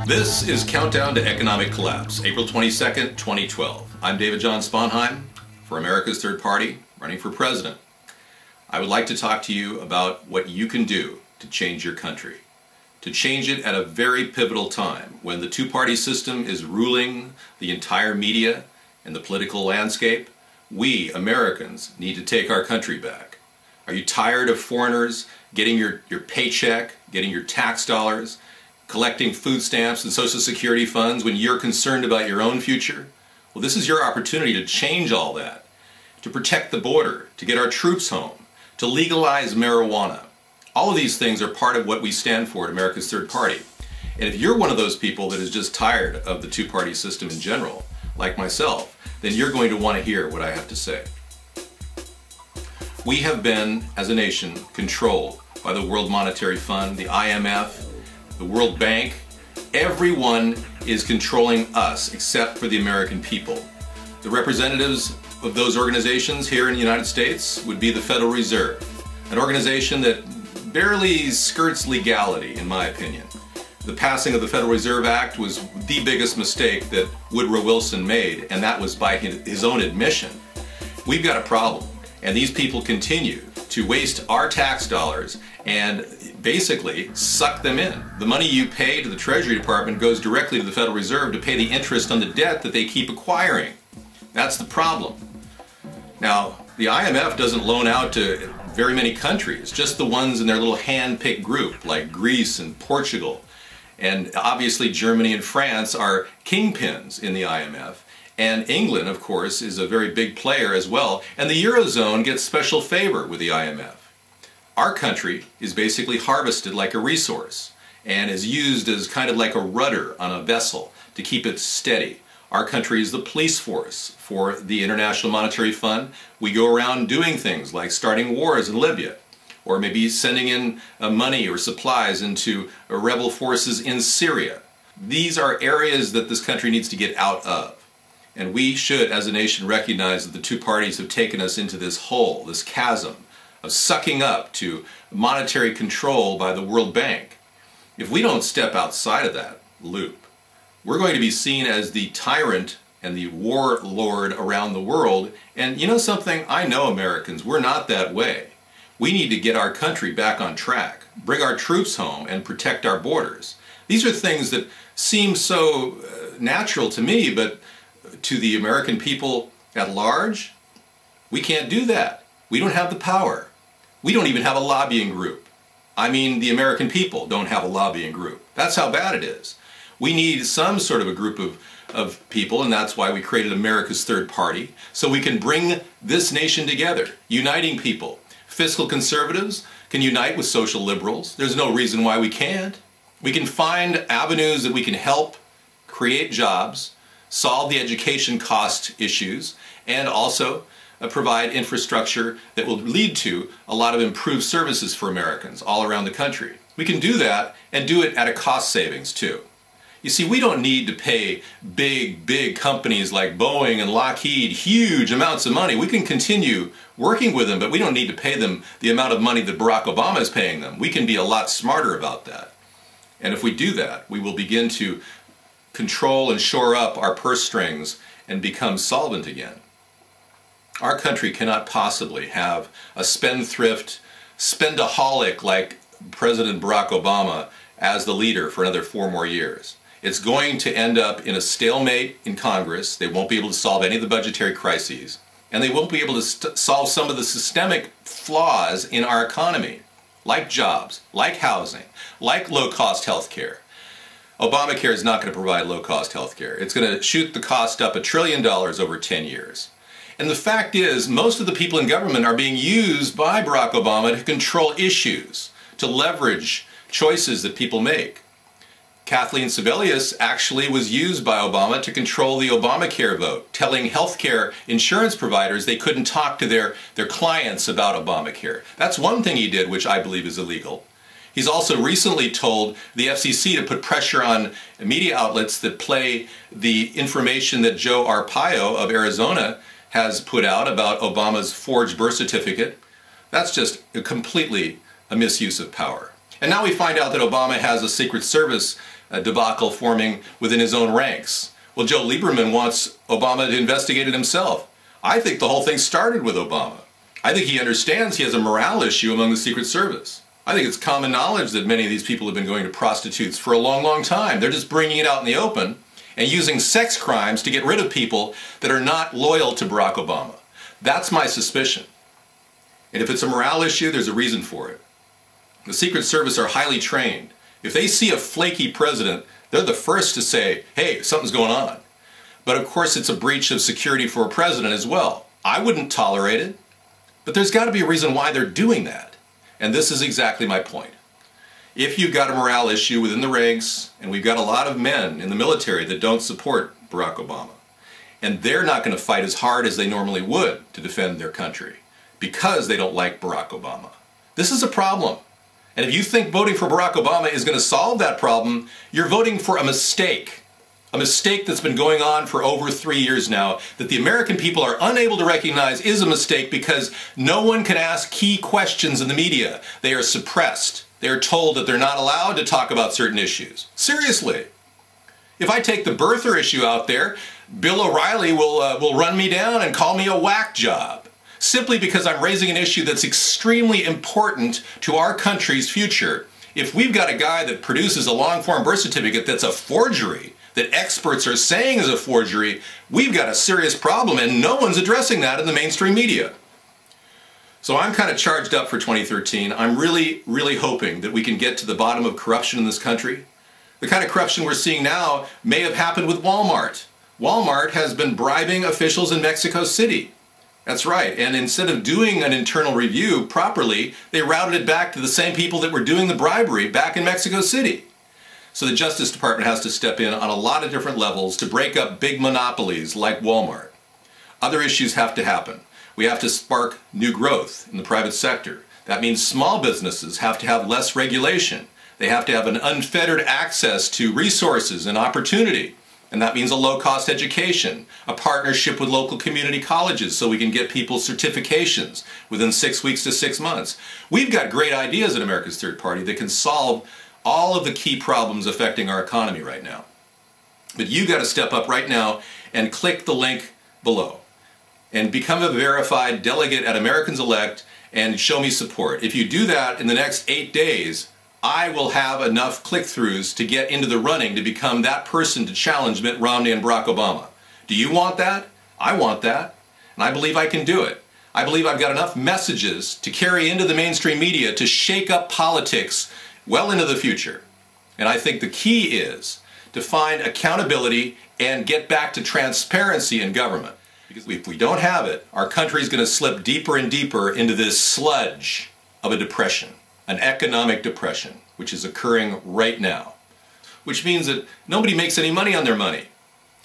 This is Countdown to Economic Collapse, April 22nd, 2012. I'm David John Sponheim for America's Third Party, running for president. I would like to talk to you about what you can do to change your country. To change it at a very pivotal time when the two-party system is ruling the entire media and the political landscape. We, Americans, need to take our country back. Are you tired of foreigners getting your paycheck, getting your tax dollars, collecting food stamps and Social Security funds when you're concerned about your own future? Well, this is your opportunity to change all that, to protect the border, to get our troops home, to legalize marijuana. All of these things are part of what we stand for at America's Third Party. And if you're one of those people that is just tired of the two-party system in general, like myself, then you're going to want to hear what I have to say. We have been, as a nation, controlled by the World Monetary Fund, the IMF, the World Bank. Everyone is controlling us except for the American people. The representatives of those organizations here in the United States would be the Federal Reserve, an organization that barely skirts legality, in my opinion. The passing of the Federal Reserve Act was the biggest mistake that Woodrow Wilson made, and that was by his own admission. We've got a problem, and these people continue to waste our tax dollars and basically suck them in. The money you pay to the Treasury Department goes directly to the Federal Reserve to pay the interest on the debt that they keep acquiring. That's the problem. Now, the IMF doesn't loan out to very many countries, just the ones in their little hand-picked group, like Greece and Portugal. And obviously Germany and France are kingpins in the IMF. And England, of course, is a very big player as well. And the Eurozone gets special favor with the IMF. Our country is basically harvested like a resource and is used as kind of like a rudder on a vessel to keep it steady. Our country is the police force for the International Monetary Fund. We go around doing things like starting wars in Libya, or maybe sending in money or supplies into rebel forces in Syria. These are areas that this country needs to get out of. And we should, as a nation, recognize that the two parties have taken us into this hole, this chasm of sucking up to monetary control by the World Bank. If we don't step outside of that loop, we're going to be seen as the tyrant and the warlord around the world. And you know something? I know Americans, we're not that way. We need to get our country back on track, bring our troops home, and protect our borders. These are things that seem so natural to me, but to the American people at large, we can't do that. We don't have the power. We don't even have a lobbying group. I mean, the American people don't have a lobbying group. That's how bad it is. We need some sort of a group of people, and that's why we created America's Third Party, so we can bring this nation together, uniting people. Fiscal conservatives can unite with social liberals. There's no reason why we can't. We can find avenues that we can help create jobs, solve the education cost issues, and also provide infrastructure that will lead to a lot of improved services for Americans all around the country. We can do that and do it at a cost savings too. You see, we don't need to pay big companies like Boeing and Lockheed huge amounts of money. We can continue working with them, but we don't need to pay them the amount of money that Barack Obama is paying them. We can be a lot smarter about that. And if we do that, we will begin to control and shore up our purse strings and become solvent again. Our country cannot possibly have a spendthrift, spendaholic like President Barack Obama as the leader for another 4 more years. It's going to end up in a stalemate in Congress. They won't be able to solve any of the budgetary crises, and they won't be able to solve some of the systemic flaws in our economy, like jobs, like housing, like low-cost health care. Obamacare is not going to provide low-cost health care. It's going to shoot the cost up $1 trillion over 10 years. And the fact is, most of the people in government are being used by Barack Obama to control issues, to leverage choices that people make. Kathleen Sebelius actually was used by Obama to control the Obamacare vote, telling healthcare insurance providers they couldn't talk to their clients about Obamacare. That's one thing he did, which I believe is illegal. He's also recently told the FCC to put pressure on media outlets that play the information that Joe Arpaio of Arizona has put out about Obama's forged birth certificate. That's just completely a misuse of power. And now we find out that Obama has a Secret Service debacle forming within his own ranks. Well, Joe Lieberman wants Obama to investigate it himself. I think the whole thing started with Obama. I think he understands he has a morale issue among the Secret Service. I think it's common knowledge that many of these people have been going to prostitutes for a long, long time. They're just bringing it out in the open and using sex crimes to get rid of people that are not loyal to Barack Obama. That's my suspicion. And if it's a morale issue, there's a reason for it. The Secret Service are highly trained. If they see a flaky president, they're the first to say, hey, something's going on. But of course, it's a breach of security for a president as well. I wouldn't tolerate it, but there's got to be a reason why they're doing that. And this is exactly my point. If you've got a morale issue within the ranks, and we've got a lot of men in the military that don't support Barack Obama, and they're not going to fight as hard as they normally would to defend their country because they don't like Barack Obama. This is a problem. And if you think voting for Barack Obama is going to solve that problem, you're voting for a mistake. A mistake that's been going on for over 3 years now, that the American people are unable to recognize is a mistake because no one can ask key questions in the media. They are suppressed. They are told that they're not allowed to talk about certain issues. Seriously. If I take the birther issue out there, Bill O'Reilly will run me down and call me a whack job, simply because I'm raising an issue that's extremely important to our country's future. If we've got a guy that produces a long-form birth certificate that's a forgery, that experts are saying is a forgery, we've got a serious problem, and no one's addressing that in the mainstream media. So I'm kind of charged up for 2013. I'm really, really hoping that we can get to the bottom of corruption in this country. The kind of corruption we're seeing now may have happened with Walmart. Walmart has been bribing officials in Mexico City. That's right, and instead of doing an internal review properly, they routed it back to the same people that were doing the bribery back in Mexico City. So the Justice Department has to step in on a lot of different levels to break up big monopolies like Walmart. Other issues have to happen. We have to spark new growth in the private sector. That means small businesses have to have less regulation. They have to have an unfettered access to resources and opportunity. And that means a low-cost education, a partnership with local community colleges so we can get people certifications within 6 weeks to 6 months. We've got great ideas at America's Third Party that can solve all of the key problems affecting our economy right now. But you got to step up right now and click the link below and become a verified delegate at Americans Elect and show me support. If you do that in the next 8 days, I will have enough click-throughs to get into the running to become that person to challenge Mitt Romney and Barack Obama. Do you want that? I want that, and I believe I can do it. I believe I've got enough messages to carry into the mainstream media to shake up politics well into the future. And I think the key is to find accountability and get back to transparency in government. Because if we don't have it, our country is going to slip deeper and deeper into this sludge of a depression, an economic depression, which is occurring right now. Which means that nobody makes any money on their money.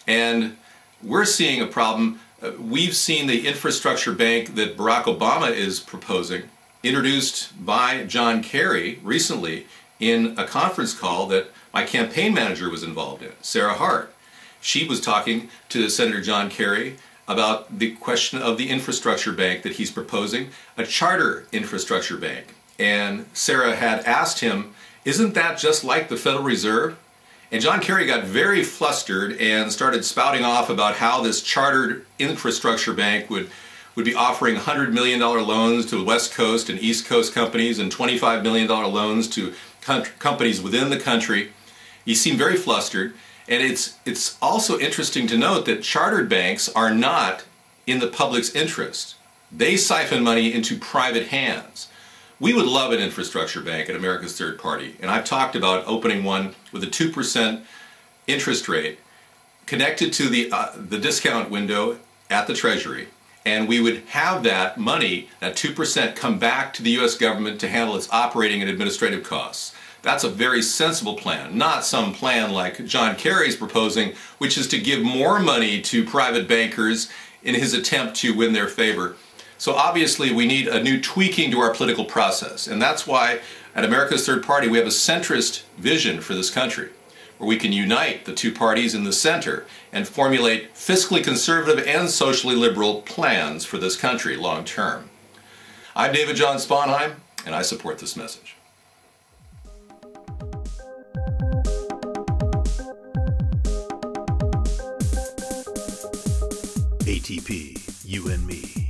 And we're seeing a problem. We've seen the infrastructure bank that Barack Obama is proposing introduced by John Kerry recently in a conference call that my campaign manager was involved in, Sarah Hart. She was talking to Senator John Kerry about the question of the infrastructure bank that he's proposing, a charter infrastructure bank. And Sarah had asked him, isn't that just like the Federal Reserve? And John Kerry got very flustered and started spouting off about how this chartered infrastructure bank would be offering $100 million loans to West Coast and East Coast companies and $25 million loans to companies within the country. He seemed very flustered, and it's also interesting to note that chartered banks are not in the public's interest. They siphon money into private hands. We would love an infrastructure bank at America's Third Party, and I've talked about opening one with a 2% interest rate connected to the discount window at the Treasury. And we would have that money, that 2%, come back to the U.S. government to handle its operating and administrative costs. That's a very sensible plan, not some plan like John Kerry's proposing, which is to give more money to private bankers in his attempt to win their favor. So obviously we need a new tweaking to our political process. And that's why at America's Third Party we have a centrist vision for this country, where we can unite the two parties in the center and formulate fiscally conservative and socially liberal plans for this country long term. I'm David John Sponheim, and I support this message. ATP, you and me.